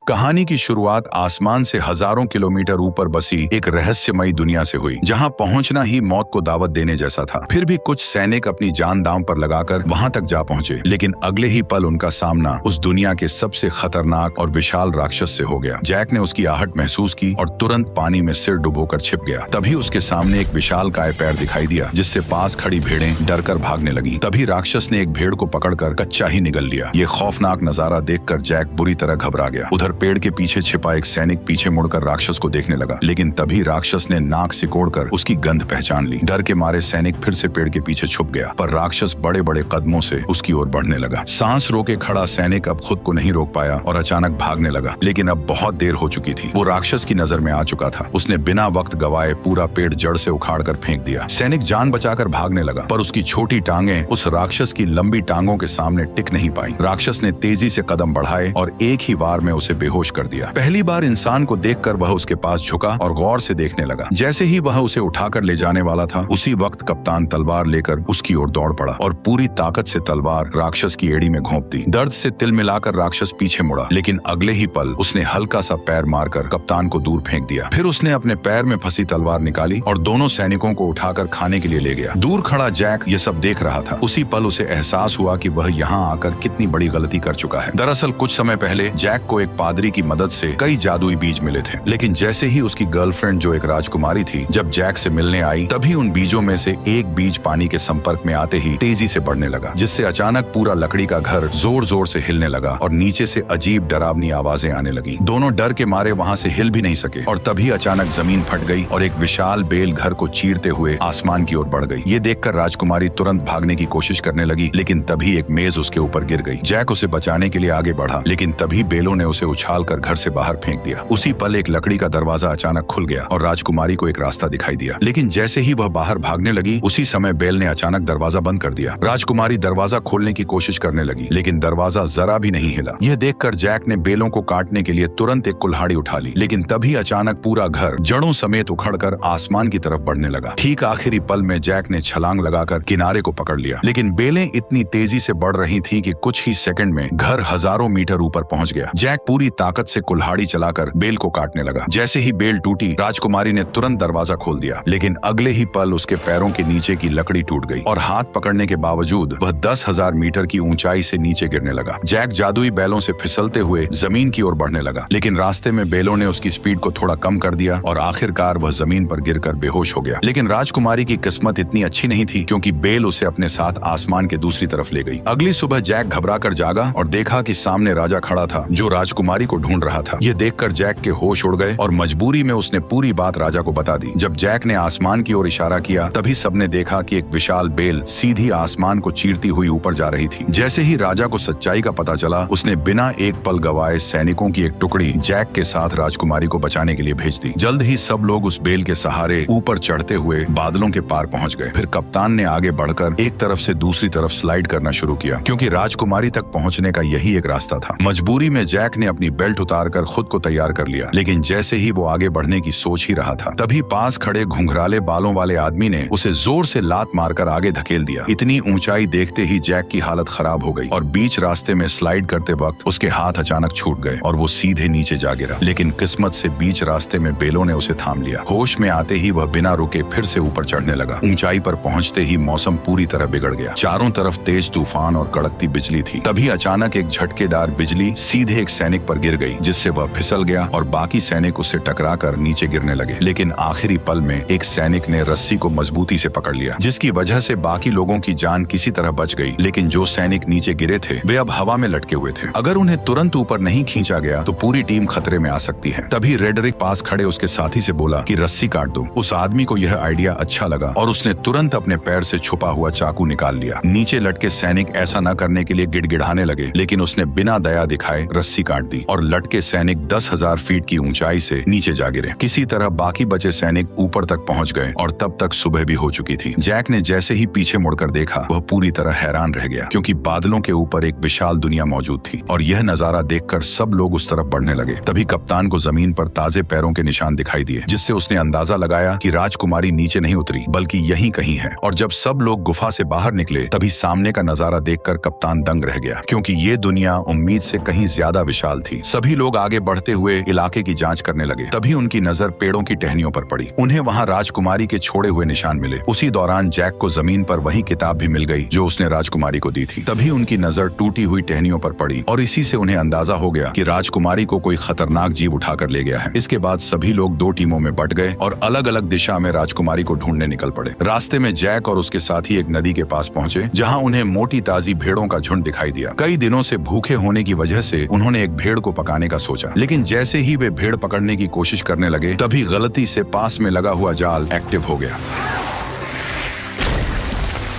कहानी की शुरुआत आसमान से हजारों किलोमीटर ऊपर बसी एक रहस्यमयी दुनिया से हुई, जहां पहुंचना ही मौत को दावत देने जैसा था। फिर भी कुछ सैनिक अपनी जान दांव पर लगाकर वहां तक जा पहुंचे, लेकिन अगले ही पल उनका सामना उस दुनिया के सबसे खतरनाक और विशाल राक्षस से हो गया। जैक ने उसकी आहट महसूस की और तुरंत पानी में सिर डुबोकर छिप गया। तभी उसके सामने एक विशालकाय पैर दिखाई दिया, जिससे पास खड़ी भेड़ें डरकर भागने लगी। तभी राक्षस ने एक भेड़ को पकड़कर कच्चा ही निगल लिया। ये खौफनाक नजारा देखकर जैक बुरी तरह घबरा गया। उधर पेड़ के पीछे छिपा एक सैनिक पीछे मुड़कर राक्षस को देखने लगा, लेकिन तभी राक्षस ने नाक सिकोड़कर उसकी गंध पहचान ली। डर के मारे सैनिक फिर से पेड़ के पीछे छुप गया, पर राक्षस बड़े बड़े कदमों से उसकी ओर बढ़ने लगा। सांस रोके खड़ा सैनिक अब खुद को नहीं रोक पाया और अचानक भागने लगा, लेकिन अब बहुत देर हो चुकी थी। वो राक्षस की नजर में आ चुका था। उसने बिना वक्त गवाए पूरा पेड़ जड़ से उखाड़कर फेंक दिया। सैनिक जान बचाकर भागने लगा, पर उसकी छोटी टांगें उस राक्षस की लंबी टांगों के सामने टिक नहीं पाई। राक्षस ने तेजी से कदम बढ़ाए और एक ही वार में उसे बेहोश कर दिया। पहली बार इंसान को देखकर वह उसके पास झुका और गौर से देखने लगा। जैसे ही वह उसे उठाकर ले जाने वाला था, उसी वक्त कप्तान तलवार लेकर उसकी ओर दौड़ पड़ा और पूरी ताकत से तलवार राक्षस की एड़ी में घोंप दी। दर्द से तिल मिलाकर राक्षस पीछे मुड़ा, लेकिन अगले ही पल उसने हल्का सा पैर मारकर कप्तान को दूर फेंक दिया। फिर उसने अपने पैर में फंसी तलवार निकाली और दोनों सैनिकों को उठाकर खाने के लिए ले गया। दूर खड़ा जैक ये सब देख रहा था। उसी पल उसे एहसास हुआ कि वह यहाँ आकर कितनी बड़ी गलती कर चुका है। दरअसल कुछ समय पहले जैक को एक पादरी की मदद से कई जादुई बीज मिले थे, लेकिन जैसे ही उसकी गर्लफ्रेंड जो एक राजकुमारी थी जब जैक से मिलने आई, तभी उन बीजों में से एक बीज पानी के संपर्क में आते ही तेजी से बढ़ने लगा, जिससे अचानक पूरा लकड़ी का घर जोर जोर से हिलने लगा और नीचे से अजीब डरावनी आवाजें आने लगी। दोनों डर के मारे वहां से हिल भी नहीं सके और तभी अचानक जमीन फट गई और एक विशाल बेल घर को चीरते हुए आसमान की ओर बढ़ गई। ये देखकर राजकुमारी तुरंत भागने की कोशिश करने लगी, लेकिन तभी एक मेज उसके ऊपर गिर गई। जैक उसे बचाने के लिए आगे बढ़ा, लेकिन तभी बेलों ने उसे उछालकर घर से बाहर फेंक दिया। उसी पल एक लकड़ी का दरवाजा अचानक खुल गया और राजकुमारी को एक रास्ता दिखाई दिया, लेकिन जैसे ही वह बाहर भागने लगी, उसी समय बेल ने अचानक दरवाजा बंद कर दिया। राजकुमारी दरवाजा खोलने की कोशिश करने लगी, लेकिन दरवाजा जरा भी नहीं हिला। यह देखकर जैक ने बेलों को काटने के लिए तुरंत एक कुल्हाड़ी उठा ली, लेकिन तभी अचानक पूरा घर जड़ों समेत उखड़कर आसमान की तरफ बढ़ने लगा। ठीक आखिरी पल में जैक ने छलांग लगाकर किनारे को पकड़ लिया, लेकिन बेलें इतनी तेजी से बढ़ रही थी कि कुछ ही सेकंड में घर हजारों मीटर ऊपर पहुंच गया। जैक पूरी ताकत से कुल्हाड़ी चलाकर बेल को काटने लगा। जैसे ही बेल टूटी, राजकुमारी ने तुरंत दरवाजा खोल दिया, लेकिन अगले ही पल उसके पैरों के नीचे की लकड़ी टूट गई और हाथ पकड़ने के बावजूद वह 10,000 मीटर की ऊंचाई से नीचे गिरने लगा। जैक जादुई बैलों से फिसलते हुए जमीन की ओर बढ़ने लगा, लेकिन रास्ते में बेलों ने उसकी स्पीड को थोड़ा कम कर दिया और आखिरकार वह जमीन पर गिरकर बेहोश हो गया। लेकिन राजकुमारी की किस्मत इतनी अच्छी नहीं थी, क्योंकि बेल उसे अपने साथ आसमान के दूसरी तरफ ले गई। अगली सुबह जैक घबराकर जागा और देखा कि सामने राजा खड़ा था, जो राजकुमारी को ढूंढ रहा था। यह देखकर जैक के होश उड़ गए और मजबूरी में उसने पूरी बात राजा को बता दी। जब जैक ने आसमान की ओर इशारा किया, तभी सबने देखा कि एक विशाल बेल सीधी आसमान को चीरती हुई ऊपर जा रही थी। जैसे ही राजा को सच्चाई का पता चला, उसने बिना एक पल गवाए सैनिकों की एक टुकड़ी जैक के साथ राजकुमारी को बचाने के लिए भेज दी। जल्द ही सब लोग उस बेल के सहारे ऊपर चढ़ते हुए बादलों के पार पहुंच गए। फिर कप्तान ने आगे बढ़कर एक तरफ से दूसरी तरफ स्लाइड करना शुरू किया, क्योंकि राजकुमारी तक पहुंचने का यही एक रास्ता था। मजबूरी में जैक ने अपनी बेल्ट उतारकर खुद को तैयार कर लिया, लेकिन जैसे ही वो आगे बढ़ने की सोच ही रहा था, तभी पास खड़े घुंघराले बालों वाले आदमी ने उसे जोर से लात मारकर आगे धकेल दिया। इतनी ऊंचाई देखते ही जैक की हालत खराब हो गई और बीच रास्ते में स्लाइड करते वक्त उसके हाथ अचानक छूट गए और वो सीधे नीचे जा गिरा। लेकिन किस्मत से बीच रास्ते में बेलों ने उसे थाम लिया। होश में आते ही वह बिना रुके फिर से ऊपर चढ़ने लगा। ऊंचाई पर पहुंचते ही मौसम पूरी तरह बिगड़ गया। चारों तरफ तेज तूफान और कड़कती बिजली थी। तभी अचानक एक झटकेदार बिजली सीधे एक सैनिक पर गिर गई, जिससे वह फिसल गया और बाकी सैनिक उससे टकराकर नीचे गिरने लगे। लेकिन आखिरी पल में एक सैनिक ने रस्सी को मजबूती से पकड़ लिया, जिसकी वजह से बाकी लोगों की जान किसी तरह बच गई। लेकिन जो सैनिक नीचे गिरे थे, वे अब हवा में लटके हुए थे। अगर उन्हें तुरंत ऊपर नहीं खींचा गया तो पूरी टीम खतरे में आ सकती है। तभी रेडरिक पास खड़े उसके साथी से बोला कि रस्सी काट दो। उस आदमी को यह आइडिया अच्छा लगा और उसने तुरंत अपने पैर से छुपा हुआ चाकू निकाल लिया। नीचे लटके सैनिक ऐसा न करने के लिए गिड़गिड़ाने लगे, लेकिन उसने बिना दया दिखाए रस्सी काट दी और लटके सैनिक 10,000 फीट की ऊंचाई से नीचे जा गिरे। किसी तरह बाकी बचे सैनिक ऊपर तक पहुंच गए और तब तक सुबह भी हो चुकी थी। जैक ने जैसे ही पीछे मुड़कर देखा, वह पूरी तरह हैरान रह गया, क्योंकि बादलों के ऊपर एक विशाल दुनिया मौजूद थी और यह नजारा देखकर सब लोग उस तरफ बढ़ने लगे। तभी कप्तान को जमीन पर ताजे पैरों के निशान दिखाई दिए, जिससे उसने अंदाजा लगाया कि राजकुमारी नीचे नहीं उतरी बल्कि यहीं कहीं है। और जब सब लोग गुफा से बाहर निकले, तभी सामने का नजारा देखकर कप्तान दंग रह गया, क्योंकि ये दुनिया उम्मीद से कहीं ज्यादा विशाल थी। थी। सभी लोग आगे बढ़ते हुए इलाके की जांच करने लगे। तभी उनकी नजर पेड़ों की टहनियों पर पड़ी। उन्हें वहां राजकुमारी के छोड़े हुए निशान मिले। उसी दौरान जैक को जमीन पर वही किताब भी मिल गई जो उसने राजकुमारी को दी थी। तभी उनकी नजर टूटी हुई टहनियों पर पड़ी और इसी से उन्हें अंदाजा हो गया कि राजकुमारी को कोई खतरनाक जीव उठाकर ले गया है। इसके बाद सभी लोग दो टीमों में बंट गए और अलग अलग दिशा में राजकुमारी को ढूंढने निकल पड़े। रास्ते में जैक और उसके साथी एक नदी के पास पहुंचे जहां उन्हें मोटी ताजी भेड़ों का झुंड दिखाई दिया। कई दिनों से भूखे होने की वजह से उन्होंने एक भेड़ को पकाने का सोचा, लेकिन जैसे ही वे भेड़ पकड़ने की कोशिश करने लगे तभी गलती से पास में लगा हुआ जाल एक्टिव हो गया।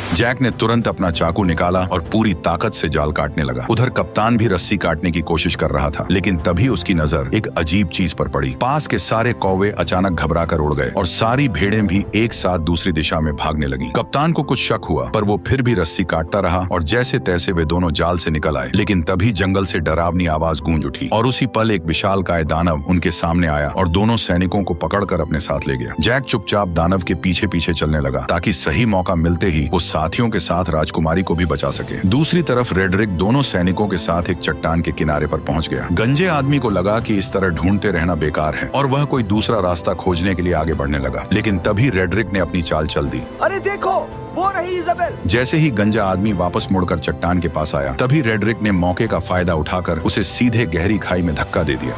जैक ने तुरंत अपना चाकू निकाला और पूरी ताकत से जाल काटने लगा। उधर कप्तान भी रस्सी काटने की कोशिश कर रहा था, लेकिन तभी उसकी नजर एक अजीब चीज पर पड़ी। पास के सारे कौवे अचानक घबराकर उड़ गए और सारी भेड़ें भी एक साथ दूसरी दिशा में भागने लगी। कप्तान को कुछ शक हुआ, पर वो फिर भी रस्सी काटता रहा और जैसे तैसे वे दोनों जाल से निकल आए। लेकिन तभी जंगल से डरावनी आवाज गूंज उठी और उसी पल एक विशालकाय दानव उनके सामने आया और दोनों सैनिकों को पकड़कर अपने साथ ले गया। जैक चुपचाप दानव के पीछे पीछे चलने लगा ताकि सही मौका मिलते ही वो साथियों के साथ राजकुमारी को भी बचा सके। दूसरी तरफ रेडरिक दोनों सैनिकों के साथ एक चट्टान के किनारे पर पहुंच गया। गंजे आदमी को लगा कि इस तरह ढूंढते रहना बेकार है और वह कोई दूसरा रास्ता खोजने के लिए आगे बढ़ने लगा। लेकिन तभी रेडरिक ने अपनी चाल चल दी। अरे देखो, वो रही इज़ाबेल। जैसे ही गंजा आदमी वापस मुड़कर चट्टान के पास आया तभी रेडरिक ने मौके का फायदा उठाकर उसे सीधे गहरी खाई में धक्का दे दिया।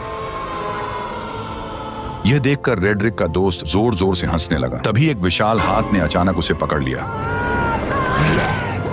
यह देखकर रेडरिक का दोस्त जोर जोर से हंसने लगा। तभी एक विशाल हाथ ने अचानक उसे पकड़ लिया।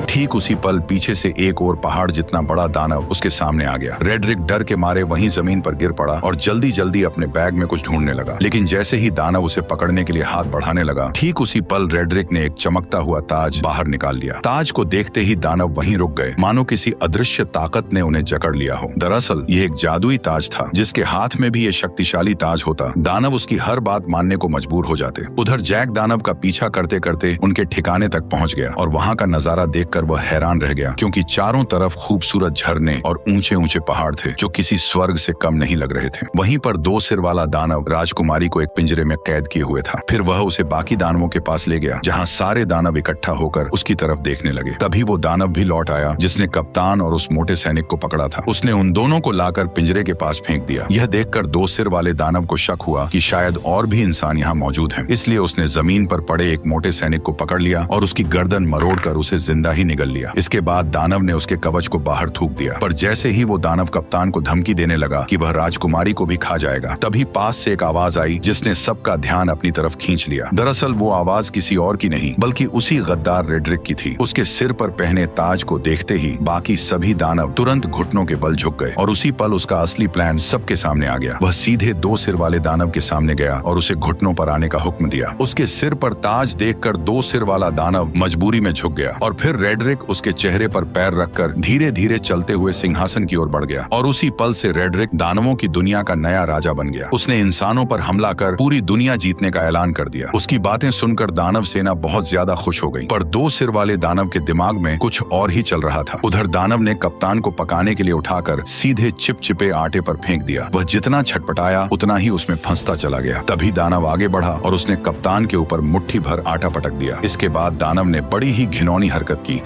ठीक उसी पल पीछे से एक और पहाड़ जितना बड़ा दानव उसके सामने आ गया। रेडरिक डर के मारे वहीं जमीन पर गिर पड़ा और जल्दी जल्दी अपने बैग में कुछ ढूंढने लगा। लेकिन जैसे ही दानव उसे पकड़ने के लिए हाथ बढ़ाने लगा, ठीक उसी पल रेडरिक ने एक चमकता हुआ ताज बाहर निकाल लिया। ताज को देखते ही दानव वहीं रुक गए, मानो किसी अदृश्य ताकत ने उन्हें जकड़ लिया हो। दरअसल ये एक जादुई ताज था। जिसके हाथ में भी ये शक्तिशाली ताज होता, दानव उसकी हर बात मानने को मजबूर हो जाते। उधर जैक दानव का पीछा करते करते उनके ठिकाने तक पहुंच गया और वहां का नजारा देखकर वह हैरान रह गया, क्योंकि चारों तरफ खूबसूरत झरने और ऊंचे ऊंचे पहाड़ थे जो किसी स्वर्ग से कम नहीं लग रहे थे। वहीं पर दो सिर वाला दानव राजकुमारी को एक पिंजरे में कैद किए हुए था। फिर वह उसे बाकी दानवों के पास ले गया जहां सारे दानव इकट्ठा होकर उसकी तरफ देखने लगे। तभी वो दानव भी लौट आया जिसने कप्तान और उस मोटे सैनिक को पकड़ा था। उसने उन दोनों को लाकर पिंजरे के पास फेंक दिया। यह देखकर दो सिर वाले दानव को शक हुआ कि शायद और भी इंसान यहाँ मौजूद हैं। इसलिए उसने जमीन पर पड़े एक मोटे सैनिक को पकड़ लिया और उसकी गर्दन मरोड़कर उसे जिंदा ही निगल लिया। इसके बाद दानव ने उसके कवच को बाहर थूक दिया, पर जैसे ही वो दानव कप्तान को धमकी देने लगा कि वह राजकुमारी को भी खा जाएगा, तभी पास से एक आवाज आई जिसने सबका ध्यान अपनी तरफ खींच लिया। दरअसल वो आवाज किसी और की नहीं बल्कि उसी गद्दार रेडरिक की थी। उसके सिर पर पहने ताज को देखते ही बाकी सभी दानव तुरंत घुटनों के बल झुक गए और उसी पल उसका असली प्लान सबके सामने आ गया। वह सीधे दो सिर वाले दानव के सामने गया और उसे घुटनों पर आने का हुक्म दिया। उसके सिर पर ताज देखकर दो सिर वाला दानव मजबूरी में झुक गया और फिर रेडरिक उसके चेहरे पर पैर रखकर धीरे धीरे चलते हुए सिंहासन की ओर बढ़ गया और उसी पल से रेडरिक दानवों की दुनिया का नया राजा बन गया। उसने इंसानों पर हमला कर पूरी दुनिया जीतने का ऐलान कर दिया। उसकी बातें सुनकर दानव सेना बहुत ज्यादा खुश हो गई, पर दो सिर वाले दानव के दिमाग में कुछ और ही चल रहा था। उधर दानव ने कप्तान को पकाने के लिए उठाकर सीधे चिपचिपे आटे पर फेंक दिया। वह जितना छटपटाया उतना ही उसमें फंसता चला गया। तभी दानव आगे बढ़ा और उसने कप्तान के ऊपर मुट्ठी भर आटा पटक दिया। इसके बाद दानव ने बड़ी ही घिनौनी हरकत की।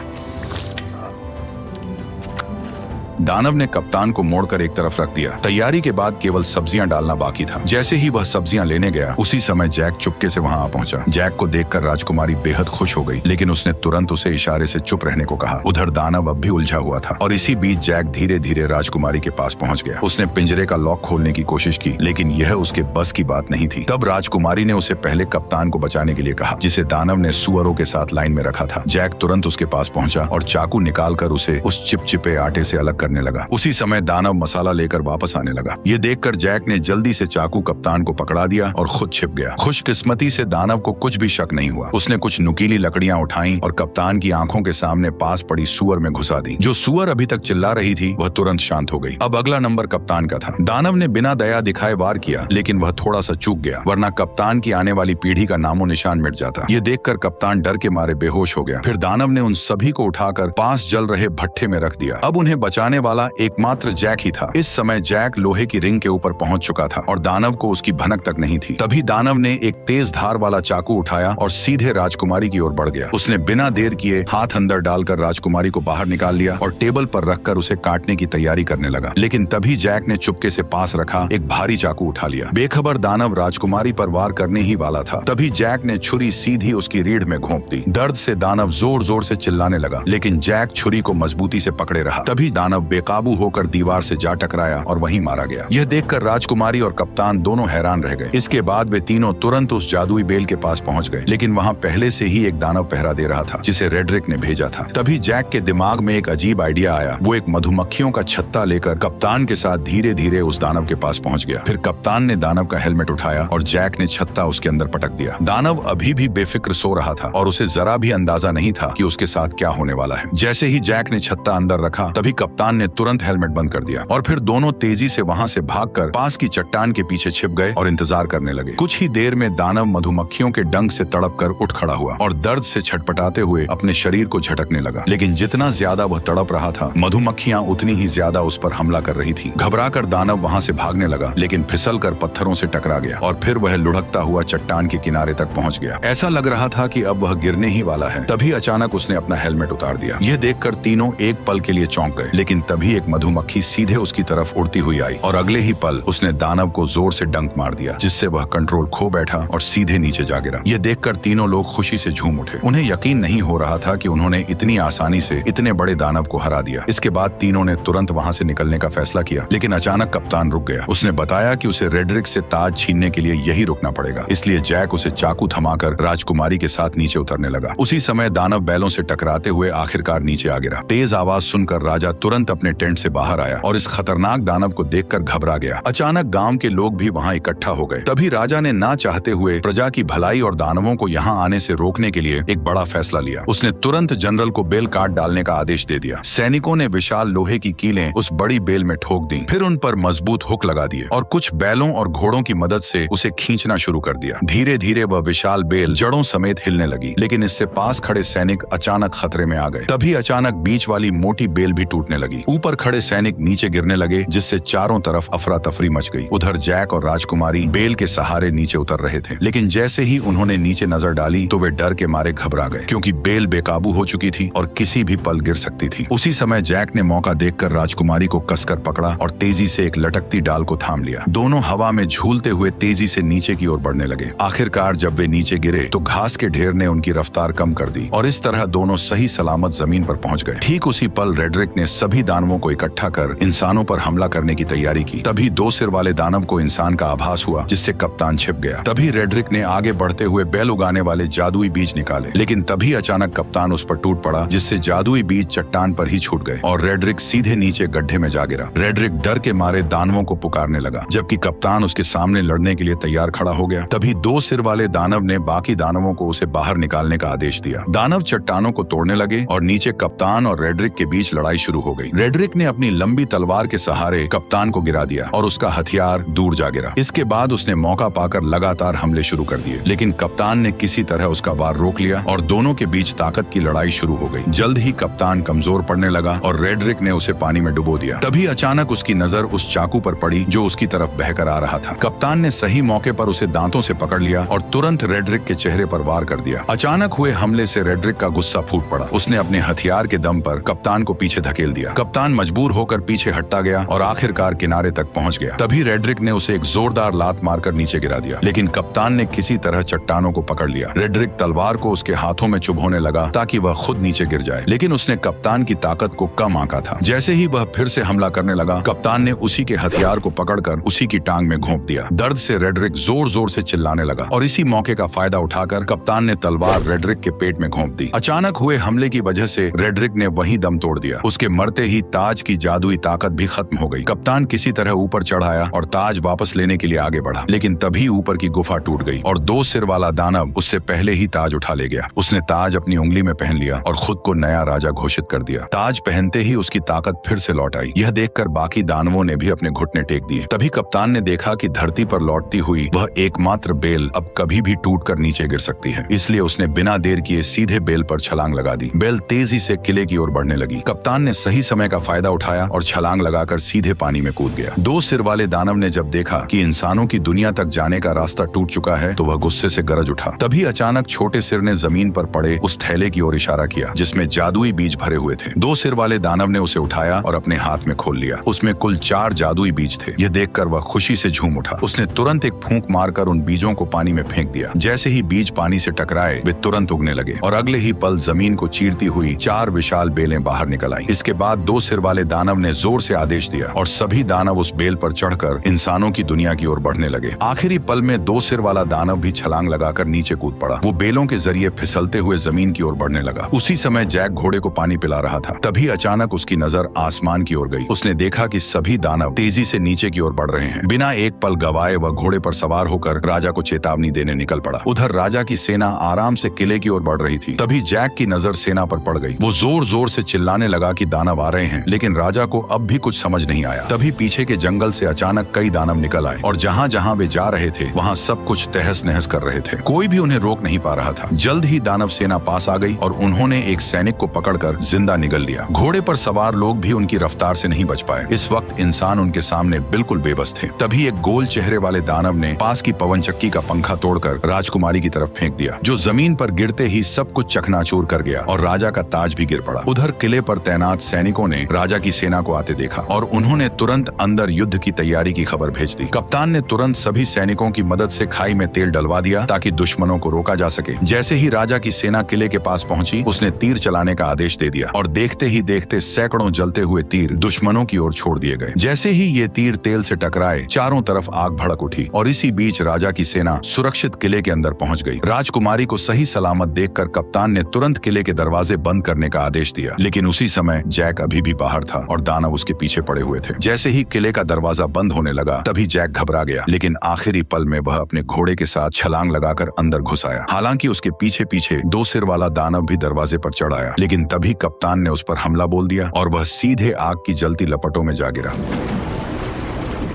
दानव ने कप्तान को मोड़कर एक तरफ रख दिया। तैयारी के बाद केवल सब्जियां डालना बाकी था। जैसे ही वह सब्जियां लेने गया उसी समय जैक चुपके से वहां आ पहुंचा। जैक को देखकर राजकुमारी बेहद खुश हो गई, लेकिन उसने तुरंत उसे इशारे से चुप रहने को कहा। उधर दानव अब भी उलझा हुआ था और इसी बीच जैक धीरे धीरे राजकुमारी के पास पहुंच गया। उसने पिंजरे का लॉक खोलने की कोशिश की, लेकिन यह उसके बस की बात नहीं थी। तब राजकुमारी ने उसे पहले कप्तान को बचाने के लिए कहा, जिसे दानव ने सुअरों के साथ लाइन में रखा था। जैक तुरंत उसके पास पहुंचा और चाकू निकालकर उसे उस चिपचिपे आटे से अलग करने लगा। उसी समय दानव मसाला लेकर वापस आने लगा। ये देखकर जैक ने जल्दी से चाकू कप्तान को पकड़ा दिया और खुद छिप गया। खुशकिस्मती से दानव को कुछ भी शक नहीं हुआ। उसने कुछ नुकीली लकड़ियां उठाई और कप्तान की आंखों के सामने पास पड़ी सुअर में घुसा दी। जो सुअर अभी तक चिल्ला रही थी वह तुरंत शांत हो गई। अब अगला नंबर कप्तान का था। दानव ने बिना दया दिखाए वार किया, लेकिन वह थोड़ा सा चूक गया, वरना कप्तान की आने वाली पीढ़ी का नामो निशान मिट जाता। ये देखकर कप्तान डर के मारे बेहोश हो गया। फिर दानव ने उन सभी को उठाकर पास जल रहे भट्ठे में रख दिया। अब उन्हें बचाने वाला एकमात्र जैक ही था। इस समय जैक लोहे की रिंग के ऊपर पहुंच चुका था और दानव को उसकी भनक तक नहीं थी। तभी दानव ने एक तेज धार वाला चाकू उठाया और सीधे राजकुमारी की ओर बढ़ गया। उसने बिना देर किए हाथ अंदर डालकर राजकुमारी को बाहर निकाल लिया और टेबल पर रखकर उसे काटने की तैयारी करने लगा। लेकिन तभी जैक ने चुपके से पास रखा एक भारी चाकू उठा लिया। बेखबर दानव राजकुमारी पर वार करने ही वाला था। तभी जैक ने छुरी सीधी उसकी रीढ़ में घोंप दी। दर्द से दानव जोर जोर से चिल्लाने लगा, लेकिन जैक छुरी को मजबूती से पकड़े रहा। तभी दानव बेकाबू होकर दीवार से जा टकराया और वहीं मारा गया। यह देखकर राजकुमारी और कप्तान दोनों हैरान रह गए। इसके बाद वे तीनों तुरंत उस जादुई बेल के पास पहुंच गए, लेकिन वहां पहले से ही एक दानव पहरा दे रहा था जिसे रेड्रिक ने भेजा था। तभी जैक के दिमाग में एक अजीब आइडिया आया। वो एक मधुमक्खियों का छत्ता लेकर कप्तान के साथ धीरे धीरे उस दानव के पास पहुंच गया। फिर कप्तान ने दानव का हेलमेट उठाया और जैक ने छत्ता उसके अंदर पटक दिया। दानव अभी भी बेफिक्र सो रहा था और उसे जरा भी अंदाजा नहीं था कि उसके साथ क्या होने वाला है। जैसे ही जैक ने छत्ता अंदर रखा, तभी कप्तान ने तुरंत हेलमेट बंद कर दिया और फिर दोनों तेजी से वहां से भागकर पास की चट्टान के पीछे छिप गए और इंतजार करने लगे। कुछ ही देर में दानव मधुमक्खियों के डंक से तड़प कर उठ खड़ा हुआ और दर्द से छटपटाते हुए अपने शरीर को झटकने लगा। लेकिन जितना ज्यादा वह तड़प रहा था, मधुमक्खियां उतनी ही ज्यादा उस पर हमला कर रही थी। घबराकर दानव वहां से भागने लगा, लेकिन फिसलकर पत्थरों से टकरा गया और फिर वह लुढ़कता हुआ चट्टान के किनारे तक पहुंच गया। ऐसा लग रहा था कि अब वह गिरने ही वाला है। तभी अचानक उसने अपना हेलमेट उतार दिया। यह देखकर तीनों एक पल के लिए चौंक गए, लेकिन तभी एक मधुमक्खी सीधे उसकी तरफ उड़ती हुई आई और अगले ही पल उसने दानव को जोर से डंक मार दिया, जिससे वह कंट्रोल खो बैठा और सीधे नीचे जा गिरा। यह देखकर तीनों लोग खुशी से झूम उठे। उन्हें यकीन नहीं हो रहा था कि उन्होंने इतनी आसानी से इतने बड़े दानव को हरा दिया। इसके बाद तीनों ने तुरंत वहां से निकलने का फैसला किया, लेकिन अचानक कप्तान रुक गया। उसने बताया कि उसे रेड्रिक से ताज छीनने के लिए यही रुकना पड़ेगा। इसलिए जैक उसे चाकू थमाकर राजकुमारी के साथ नीचे उतरने लगा। उसी समय दानव बैलों से टकराते हुए आखिरकार नीचे आ गिरा। तेज आवाज सुनकर राजा तुरंत अपने टेंट से बाहर आया और इस खतरनाक दानव को देखकर घबरा गया। अचानक गांव के लोग भी वहां इकट्ठा हो गए। तभी राजा ने ना चाहते हुए प्रजा की भलाई और दानवों को यहाँ आने से रोकने के लिए एक बड़ा फैसला लिया। उसने तुरंत जनरल को बेल काट डालने का आदेश दे दिया। सैनिकों ने विशाल लोहे की कीलें उस बड़ी बेल में ठोक दी, फिर उन पर मजबूत हुक लगा दिए और कुछ बैलों और घोड़ों की मदद से उसे खींचना शुरू कर दिया। धीरे धीरे वह विशाल बेल जड़ों समेत हिलने लगी, लेकिन इससे पास खड़े सैनिक अचानक खतरे में आ गए। तभी अचानक बीच वाली मोटी बेल भी टूटने लगी। ऊपर खड़े सैनिक नीचे गिरने लगे, जिससे चारों तरफ अफरा तफरी मच गई। उधर जैक और राजकुमारी बेल के सहारे नीचे उतर रहे थे, लेकिन जैसे ही उन्होंने नीचे नजर डाली तो वे डर के मारे घबरा गए, क्योंकि बेल बेकाबू हो चुकी थी और किसी भी पल गिर सकती थी। उसी समय जैक ने मौका देखकर राजकुमारी को कसकर पकड़ा और तेजी से एक लटकती डाल को थाम लिया। दोनों हवा में झूलते हुए तेजी से नीचे की ओर बढ़ने लगे। आखिरकार जब वे नीचे गिरे तो घास के ढेर ने उनकी रफ्तार कम कर दी और इस तरह दोनों सही सलामत जमीन पर पहुंच गए। ठीक उसी पल रेड्रिक ने सभी दानवों को इकट्ठा कर इंसानों पर हमला करने की तैयारी की। तभी दो सिर वाले दानव को इंसान का आभास हुआ, जिससे कप्तान छिप गया। तभी रेड्रिक ने आगे बढ़ते हुए बैल उगाने वाले जादुई बीज निकाले, लेकिन तभी अचानक कप्तान उस पर टूट पड़ा, जिससे जादुई बीज चट्टान पर ही छूट गए और रेड्रिक सीधे नीचे गड्ढे में जा गिरा। रेड्रिक डर के मारे दानवों को पुकारने लगा, जबकि कप्तान उसके सामने लड़ने के लिए तैयार खड़ा हो गया। तभी दो सिर वाले दानव ने बाकी दानवों को उसे बाहर निकालने का आदेश दिया। दानव चट्टानों को तोड़ने लगे और नीचे कप्तान और रेड्रिक के बीच लड़ाई शुरू हो गई। रेड्रिक ने अपनी लंबी तलवार के सहारे कप्तान को गिरा दिया और उसका हथियार दूर जा गिरा। इसके बाद उसने मौका पाकर लगातार हमले शुरू कर दिए, लेकिन कप्तान ने किसी तरह उसका वार रोक लिया और दोनों के बीच ताकत की लड़ाई शुरू हो गई। जल्द ही कप्तान कमजोर पड़ने लगा और रेड्रिक ने उसे पानी में डुबो दिया। तभी अचानक उसकी नजर उस चाकू पर पड़ी जो उसकी तरफ बहकर आ रहा था। कप्तान ने सही मौके पर उसे दांतों से पकड़ लिया और तुरंत रेड्रिक के चेहरे पर वार कर दिया। अचानक हुए हमले से रेड्रिक का गुस्सा फूट पड़ा। उसने अपने हथियार के दम पर कप्तान को पीछे धकेल दिया। कप्तान मजबूर होकर पीछे हटता गया और आखिरकार किनारे तक पहुंच गया। तभी रेड्रिक ने उसे एक जोरदार लात मारकर नीचे गिरा दिया, लेकिन कप्तान ने किसी तरह चट्टानों को पकड़ लिया। रेड्रिक तलवार को उसके हाथों में चुभोने लगा ताकि वह खुद नीचे गिर जाए, लेकिन उसने कप्तान की ताकत को कम आंका था। जैसे ही वह फिर से हमला करने लगा, कप्तान ने उसी के हथियार को पकड़कर उसी की टांग में घोंप दिया। दर्द से रेड्रिक जोर जोर से चिल्लाने लगा और इसी मौके का फायदा उठाकर कप्तान ने तलवार रेड्रिक के पेट में घोंप दी। अचानक हुए हमले की वजह से रेड्रिक ने वहीं दम तोड़ दिया। उसके मरते ही ताज की जादुई ताकत भी खत्म हो गई। कप्तान किसी तरह ऊपर चढ़ आया और ताज वापस लेने के लिए आगे बढ़ा, लेकिन तभी ऊपर की गुफा टूट गई और दो सिर वाला दानव उससे पहले ही ताज उठा ले गया। उसने ताज अपनी उंगली में पहन लिया और खुद को नया राजा घोषित कर दिया। ताज पहनते ही उसकी ताकत फिर से लौट आई। यह देखकर बाकी दानवों ने भी अपने घुटने टेक दिए। तभी कप्तान ने देखा कि धरती पर लौटती हुई वह एकमात्र बेल अब कभी भी टूटकर नीचे गिर सकती है, इसलिए उसने बिना देर किए सीधे बेल पर छलांग लगा दी। बेल तेजी से किले की ओर बढ़ने लगी। कप्तान ने सही समय समय का फायदा उठाया और छलांग लगाकर सीधे पानी में कूद गया। दो सिर वाले दानव ने जब देखा कि इंसानों की दुनिया तक जाने का रास्ता टूट चुका है तो वह गुस्से से गरज उठा। तभी अचानक छोटे सिर ने जमीन पर पड़े उस थैले की ओर इशारा किया जिसमें जादुई बीज भरे हुए थे। दो सिर वाले दानव ने उसे उठाया और अपने हाथ में खोल लिया। उसमें कुल 4 जादुई बीज थे। यह देखकर वह खुशी से झूम उठा। उसने तुरंत एक फूंक मारकर उन बीजों को पानी में फेंक दिया। जैसे ही बीज पानी से टकराए वे तुरंत उगने लगे और अगले ही पल जमीन को चीरती हुई 4 विशाल बेलें बाहर निकल आईं। इसके बाद दो सिर वाले दानव ने जोर से आदेश दिया और सभी दानव उस बेल पर चढ़कर इंसानों की दुनिया की ओर बढ़ने लगे। आखिरी पल में दो सिर वाला दानव भी छलांग लगाकर नीचे कूद पड़ा। वो बेलों के जरिए फिसलते हुए जमीन की ओर बढ़ने लगा। उसी समय जैक घोड़े को पानी पिला रहा था। तभी अचानक उसकी नजर आसमान की ओर गई। उसने देखा कि सभी दानव तेजी से नीचे की ओर बढ़ रहे हैं। बिना एक पल गवाए वह घोड़े पर सवार होकर राजा को चेतावनी देने निकल पड़ा। उधर राजा की सेना आराम से किले की ओर बढ़ रही थी। तभी जैक की नजर सेना पर पड़ गई। वो जोर जोर से चिल्लाने लगा कि दानव आ रहे हैं, लेकिन राजा को अब भी कुछ समझ नहीं आया। तभी पीछे के जंगल से अचानक कई दानव निकल आए और जहाँ जहाँ वे जा रहे थे वहाँ सब कुछ तहस नहस कर रहे थे। कोई भी उन्हें रोक नहीं पा रहा था। जल्द ही दानव सेना पास आ गई और उन्होंने एक सैनिक को पकड़कर जिंदा निगल लिया। घोड़े पर सवार लोग भी उनकी रफ्तार से नहीं बच पाए। इस वक्त इंसान उनके सामने बिल्कुल बेबस थे। तभी एक गोल चेहरे वाले दानव ने पास की पवन चक्की का पंखा तोड़कर राजकुमारी की तरफ फेंक दिया, जो जमीन पर गिरते ही सब कुछ चकनाचूर कर गया और राजा का ताज भी गिर पड़ा। उधर किले पर तैनात सैनिकों ने राजा की सेना को आते देखा और उन्होंने तुरंत अंदर युद्ध की तैयारी की खबर भेज दी। कप्तान ने तुरंत सभी सैनिकों की मदद से खाई में तेल डलवा दिया ताकि दुश्मनों को रोका जा सके। जैसे ही राजा की सेना किले के पास पहुंची, उसने तीर चलाने का आदेश दे दिया और देखते ही देखते सैकड़ों जलते हुए तीर दुश्मनों की ओर छोड़ दिए गए। जैसे ही ये तीर तेल से टकराए, चारों तरफ आग भड़क उठी और इसी बीच राजा की सेना सुरक्षित किले के अंदर पहुंच गई। राजकुमारी को सही सलामत देखकर कप्तान ने तुरंत किले के दरवाजे बंद करने का आदेश दिया, लेकिन उसी समय जैक अभी भी बाहर था और दानव उसके पीछे पड़े हुए थे। जैसे ही किले का दरवाजा बंद होने लगा, तभी जैक घबरा गया, लेकिन आखिरी पल में वह अपने घोड़े के साथ छलांग लगाकर अंदर घुस आया। हालांकि उसके पीछे पीछे दो सिर वाला दानव भी दरवाजे पर चढ़ आया, लेकिन तभी कप्तान ने उस पर हमला बोल दिया और वह सीधे आग की जलती लपटों में जा गिरा।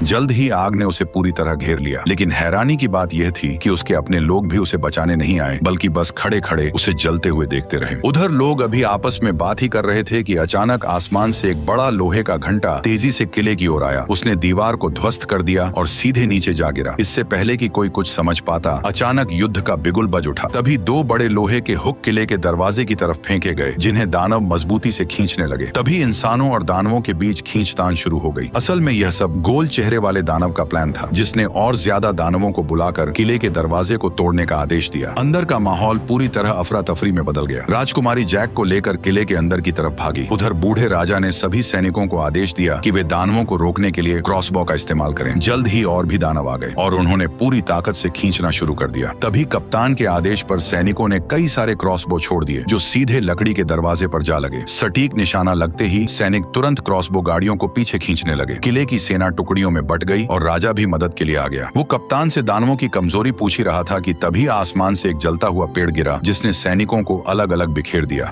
जल्द ही आग ने उसे पूरी तरह घेर लिया, लेकिन हैरानी की बात यह थी कि उसके अपने लोग भी उसे बचाने नहीं आए, बल्कि बस खड़े खड़े उसे जलते हुए देखते रहे। उधर लोग अभी आपस में बात ही कर रहे थे कि अचानक आसमान से एक बड़ा लोहे का घंटा तेजी से किले की ओर आया। उसने दीवार को ध्वस्त कर दिया और सीधे नीचे जा गिरा। इससे पहले कि कोई कुछ समझ पाता, अचानक युद्ध का बिगुल बज उठा। तभी 2 बड़े लोहे के हुक किले के दरवाजे की तरफ फेंके गए, जिन्हें दानव मजबूती से खींचने लगे। तभी इंसानों और दानवों के बीच खींचतान शुरू हो गई। असल में यह सब गोल चेहरे वाले दानव का प्लान था, जिसने और ज्यादा दानवों को बुलाकर किले के दरवाजे को तोड़ने का आदेश दिया। अंदर का माहौल पूरी तरह अफरा तफरी में बदल गया। राजकुमारी जैक को लेकर किले के अंदर की तरफ भागी। उधर बूढ़े राजा ने सभी सैनिकों को आदेश दिया कि वे दानवों को रोकने के लिए क्रॉसबो का इस्तेमाल करें। जल्द ही और भी दानव आ गए और उन्होंने पूरी ताकत से खींचना शुरू कर दिया। तभी कप्तान के आदेश पर सैनिकों ने कई सारे क्रॉसबो छोड़ दिए, जो सीधे लकड़ी के दरवाजे पर जा लगे। सटीक निशाना लगते ही सैनिक तुरंत क्रॉसबो गाड़ियों को पीछे खींचने लगे। किले की सेना टुकड़ियों में बट गई और राजा भी मदद के लिए आ गया। वो कप्तान से दानवों की कमजोरी पूछ ही रहा था कि तभी आसमान से एक जलता हुआ पेड़ गिरा, जिसने सैनिकों को अलग अलग बिखेर दिया।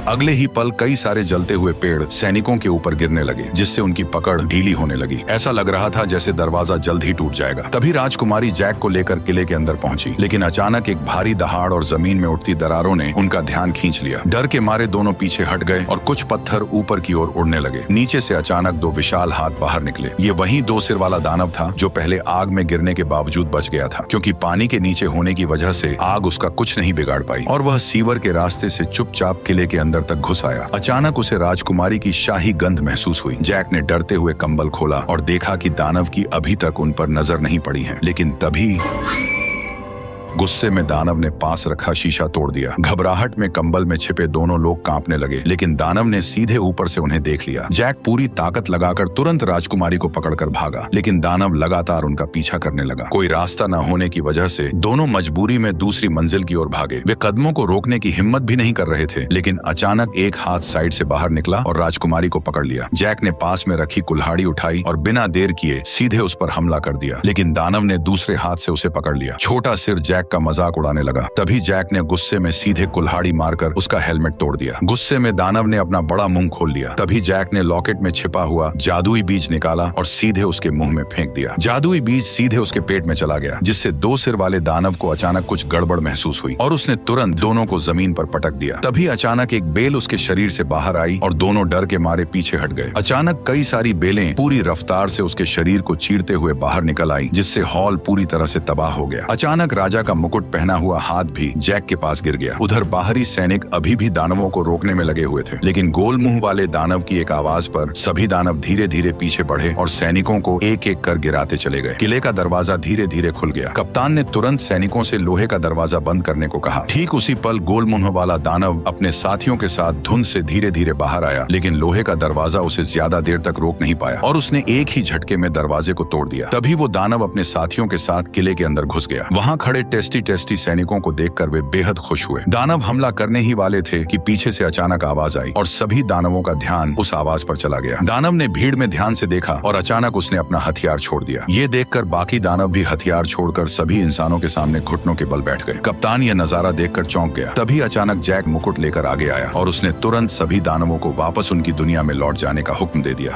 अगले ही पल कई सारे जलते हुए पेड़ सैनिकों के ऊपर गिरने लगे, जिससे उनकी पकड़ ढीली होने लगी। ऐसा लग रहा था जैसे दरवाजा जल्द ही टूट जाएगा। तभी राजकुमारी जैक को लेकर किले के अंदर पहुंची, लेकिन अचानक एक भारी दहाड़ और जमीन में उठती दरारों ने उनका ध्यान खींच लिया। डर के मारे दोनों पीछे हट गए और कुछ पत्थर ऊपर की ओर उड़ने लगे। नीचे से अचानक 2 विशाल हाथ बाहर निकले। ये वही 2 सिर वाला दानव था जो पहले आग में गिरने के बावजूद बच गया था, क्योंकि पानी के नीचे होने की वजह से आग उसका कुछ नहीं बिगाड़ पाई और वह सीवर के रास्ते से चुपचाप किले के अंदर तक घुस आया। अचानक उसे राजकुमारी की शाही गंध महसूस हुई। जैक ने डरते हुए कंबल खोला और देखा कि दानव की अभी तक उन पर नजर नहीं पड़ी है, लेकिन तभी गुस्से में दानव ने पास रखा शीशा तोड़ दिया। घबराहट में कंबल में छिपे दोनों लोग कांपने लगे, लेकिन दानव ने सीधे ऊपर से उन्हें देख लिया। जैक पूरी ताकत लगाकर तुरंत राजकुमारी को पकड़कर भागा, लेकिन दानव लगातार उनका पीछा करने लगा। कोई रास्ता न होने की वजह से दोनों मजबूरी में दूसरी मंजिल की ओर भागे। वे कदमों को रोकने की हिम्मत भी नहीं कर रहे थे, लेकिन अचानक एक हाथ साइड से बाहर निकला और राजकुमारी को पकड़ लिया। जैक ने पास में रखी कुल्हाड़ी उठाई और बिना देर किए सीधे उस पर हमला कर दिया, लेकिन दानव ने दूसरे हाथ से उसे पकड़ लिया। छोटा सिर जैक जैक का मजाक उड़ाने लगा। तभी जैक ने गुस्से में सीधे कुल्हाड़ी मारकर उसका हेलमेट तोड़ दिया। गुस्से में दानव ने अपना बड़ा मुंह खोल लिया। तभी जैक ने लॉकेट में छिपा हुआ जादुई बीज निकाला और सीधे उसके मुंह में फेंक दिया। जादुई बीज सीधे उसके पेट में चला गया, जिससे 2 सिर वाले दानव को अचानक कुछ गड़बड़ महसूस हुई और उसने तुरंत दोनों को जमीन पर पटक दिया। तभी अचानक एक बेल उसके शरीर से बाहर आई और दोनों डर के मारे पीछे हट गए। अचानक कई सारी बेलें पूरी रफ्तार से उसके शरीर को चीरते हुए बाहर निकल आई, जिससे हॉल पूरी तरह से तबाह हो गया। अचानक राजा का मुकुट पहना हुआ हाथ भी जैक के पास गिर गया। उधर बाहरी सैनिक अभी भी दानवों को रोकने में लगे हुए थे, लेकिन गोल मुंह वाले दानव की एक आवाज पर सभी दानव धीरे धीरे पीछे बढ़े और सैनिकों को एक एक कर गिराते चले गए। किले का दरवाजा धीरे धीरे खुल गया। कप्तान ने तुरंत सैनिकों से लोहे का दरवाजा बंद करने को कहा। ठीक उसी पल गोल मुंह वाला दानव अपने साथियों के साथ धुंध से धीरे धीरे बाहर आया, लेकिन लोहे का दरवाजा उसे ज्यादा देर तक रोक नहीं पाया और उसने एक ही झटके में दरवाजे को तोड़ दिया। तभी वो दानव अपने साथियों के साथ किले के अंदर घुस गया। वहां खड़े टेस्टी सैनिकों को देखकर वे बेहद खुश हुए। दानव हमला करने ही वाले थे कि पीछे से अचानक आवाज आई और सभी दानवों का ध्यान उस आवाज पर चला गया। दानव ने भीड़ में ध्यान से देखा और अचानक उसने अपना हथियार छोड़ दिया। ये देखकर बाकी दानव भी हथियार छोड़कर सभी इंसानों के सामने घुटनों के बल बैठ गए। कप्तान यह नजारा देखकर चौंक गया। तभी अचानक जैक मुकुट लेकर आगे आया और उसने तुरंत सभी दानवों को वापस उनकी दुनिया में लौट जाने का हुक्म दे दिया।